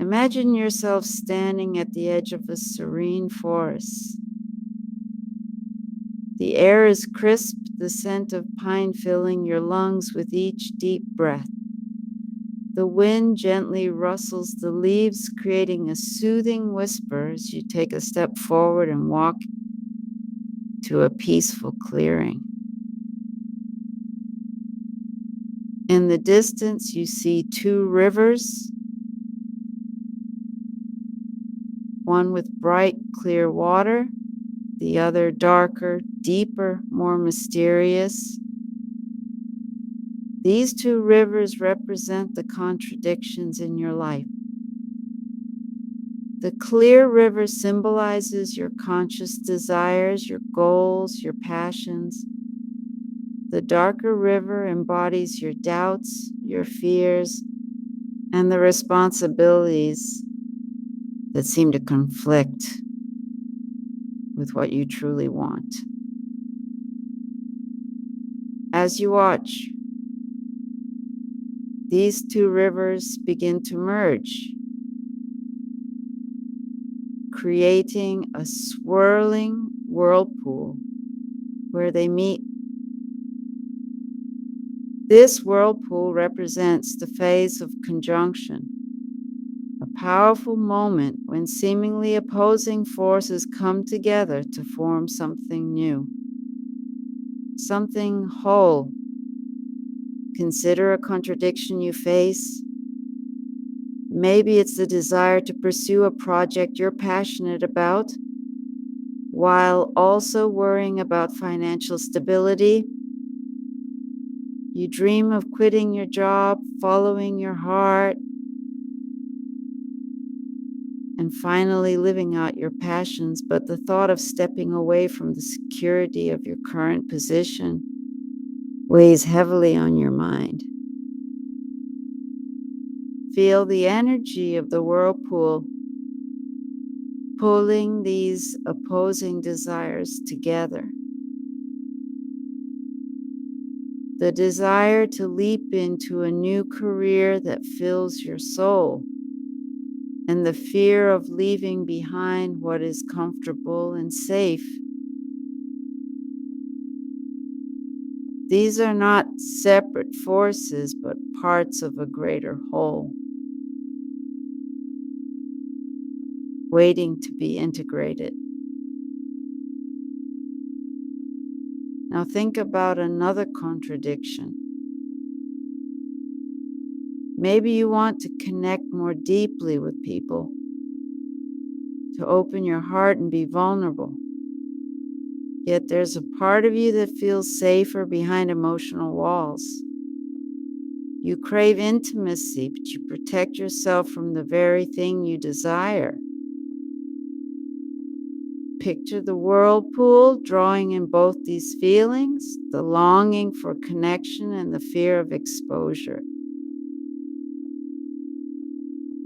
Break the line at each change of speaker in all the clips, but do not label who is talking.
Imagine yourself standing at the edge of a serene forest. The air is crisp, the scent of pine filling your lungs with each deep breath. The wind gently rustles the leaves, creating a soothing whisper as you take a step forward and walk to a peaceful clearing. In the distance, you see two rivers, one with bright, clear water, the other darker, deeper, more mysterious. These two rivers represent the contradictions in your life. The clear river symbolizes your conscious desires, your goals, your passions. The darker river embodies your doubts, your fears, and the responsibilities that seem to conflict with what you truly want. As you watch, these two rivers begin to merge, creating a swirling whirlpool where they meet. This whirlpool represents the phase of conjunction, a powerful moment when seemingly opposing forces come together to form something new, something whole. Consider a contradiction you face. Maybe it's the desire to pursue a project you're passionate about, while also worrying about financial stability. You dream of quitting your job, following your heart, and finally living out your passions, but the thought of stepping away from the security of your current position weighs heavily on your mind. Feel the energy of the whirlpool pulling these opposing desires together. The desire to leap into a new career that fills your soul, and the fear of leaving behind what is comfortable and safe. These are not separate forces, but parts of a greater whole, waiting to be integrated. Now think about another contradiction. Maybe you want to connect more deeply with people, to open your heart and be vulnerable. Yet there's a part of you that feels safer behind emotional walls. You crave intimacy, but you protect yourself from the very thing you desire. Picture the whirlpool drawing in both these feelings, the longing for connection and the fear of exposure.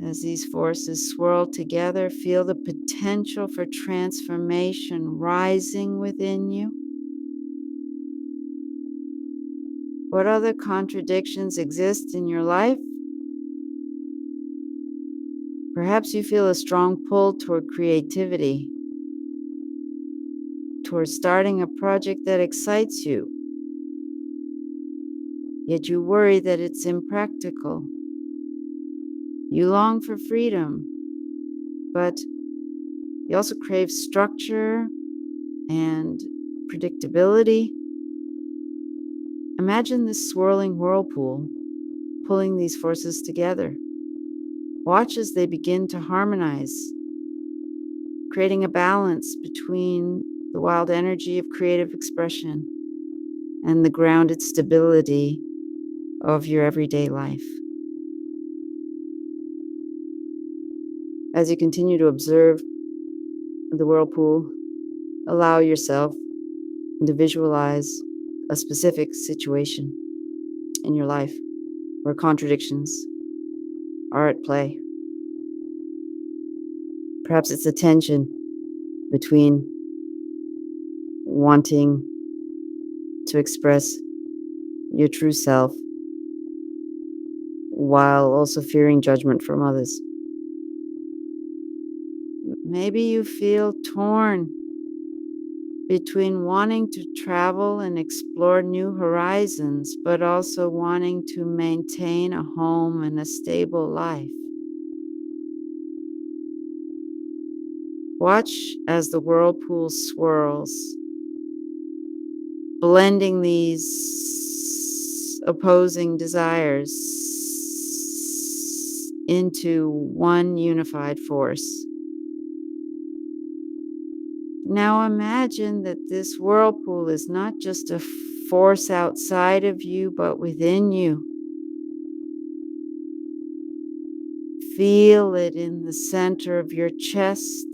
As these forces swirl together, feel the potential for transformation rising within you. What other contradictions exist in your life? Perhaps you feel a strong pull toward creativity, toward starting a project that excites you, yet you worry that it's impractical. You long for freedom, but you also crave structure and predictability. Imagine this swirling whirlpool pulling these forces together. Watch as they begin to harmonize, creating a balance between the wild energy of creative expression and the grounded stability of your everyday life. As you continue to observe the whirlpool, allow yourself to visualize a specific situation in your life where contradictions are at play. Perhaps it's a tension between wanting to express your true self while also fearing judgment from others. Maybe you feel torn between wanting to travel and explore new horizons, but also wanting to maintain a home and a stable life. Watch as the whirlpool swirls, blending these opposing desires into one unified force. Now imagine that this whirlpool is not just a force outside of you, but within you. Feel it in the center of your chest,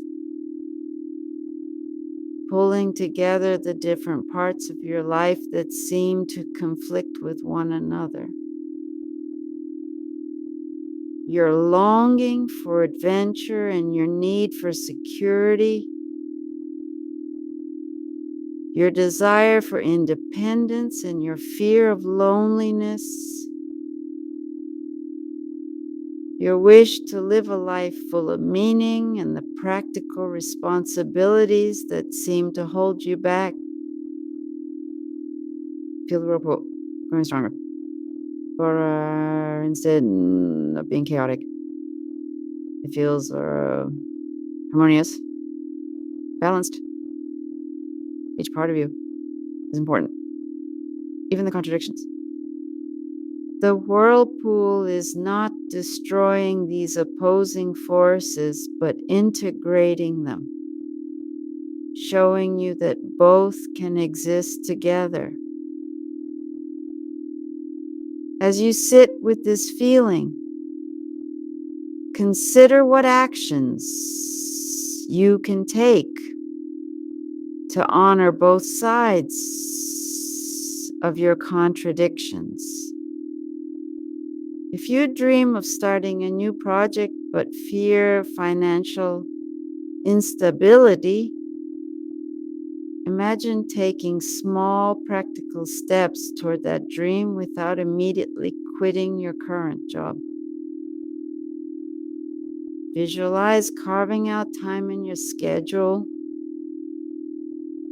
pulling together the different parts of your life that seem to conflict with one another. Your longing for adventure and your need for security, your desire for independence and your fear of loneliness, your wish to live a life full of meaning and the practical responsibilities that seem to hold you back. Feel the whirlpool growing stronger. Or instead of being chaotic, it feels harmonious, balanced. Each part of you is important, even the contradictions. The whirlpool is not destroying these opposing forces, but integrating them, showing you that both can exist together. As you sit with this feeling, consider what actions you can take to honor both sides of your contradictions. If you dream of starting a new project but fear financial instability, imagine taking small practical steps toward that dream without immediately quitting your current job. Visualize carving out time in your schedule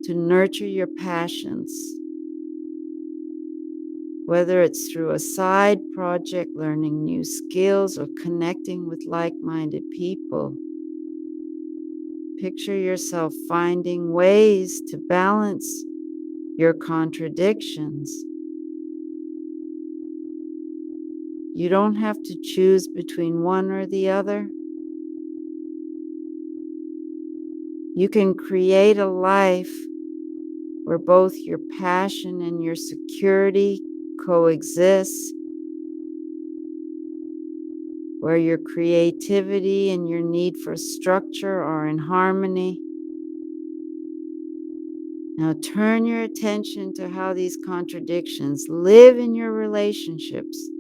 to nurture your passions, whether it's through a side project, learning new skills, or connecting with like-minded people. Picture yourself finding ways to balance your contradictions. You don't have to choose between one or the other. You can create a life where both your passion and your security coexist, where your creativity and your need for structure are in harmony. Now turn your attention to how these contradictions live in your relationships.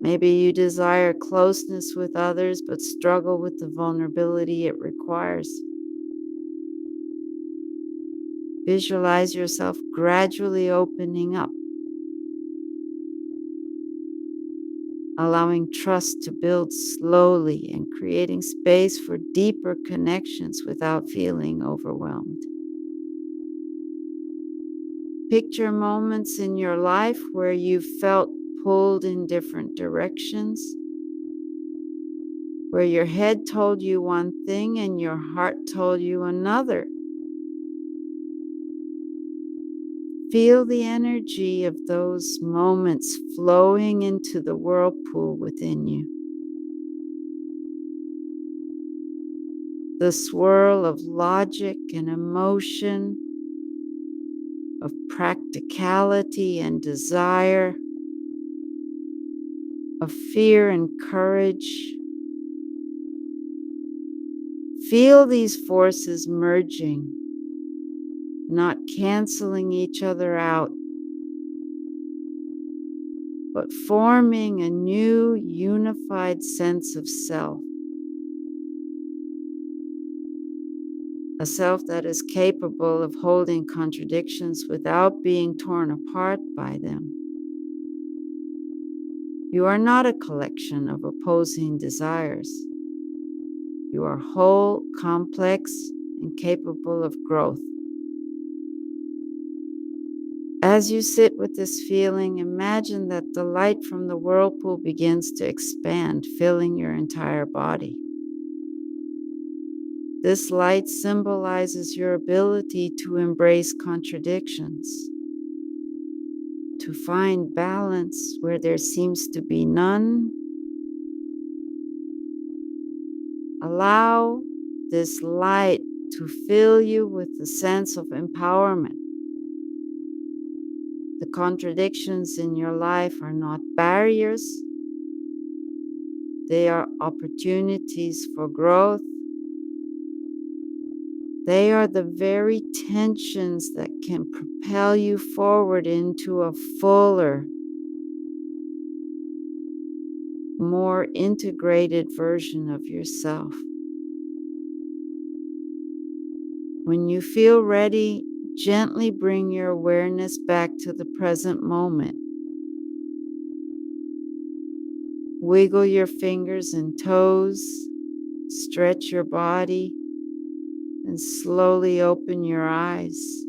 Maybe you desire closeness with others but struggle with the vulnerability it requires. Visualize yourself gradually opening up, allowing trust to build slowly and creating space for deeper connections without feeling overwhelmed. Picture moments in your life where you felt pulled in different directions, where your head told you one thing and your heart told you another. Feel the energy of those moments flowing into the whirlpool within you. The swirl of logic and emotion, of practicality and desire, of fear and courage. Feel these forces merging, not canceling each other out, but forming a new unified sense of self. A self that is capable of holding contradictions without being torn apart by them. You are not a collection of opposing desires. You are whole, complex, and capable of growth. As you sit with this feeling, imagine that the light from the whirlpool begins to expand, filling your entire body. This light symbolizes your ability to embrace contradictions, to find balance where there seems to be none. Allow this light to fill you with a sense of empowerment. The contradictions in your life are not barriers, they are opportunities for growth. They are the very tensions that can propel you forward into a fuller, more integrated version of yourself. When you feel ready, gently bring your awareness back to the present moment. Wiggle your fingers and toes, stretch your body, and slowly open your eyes.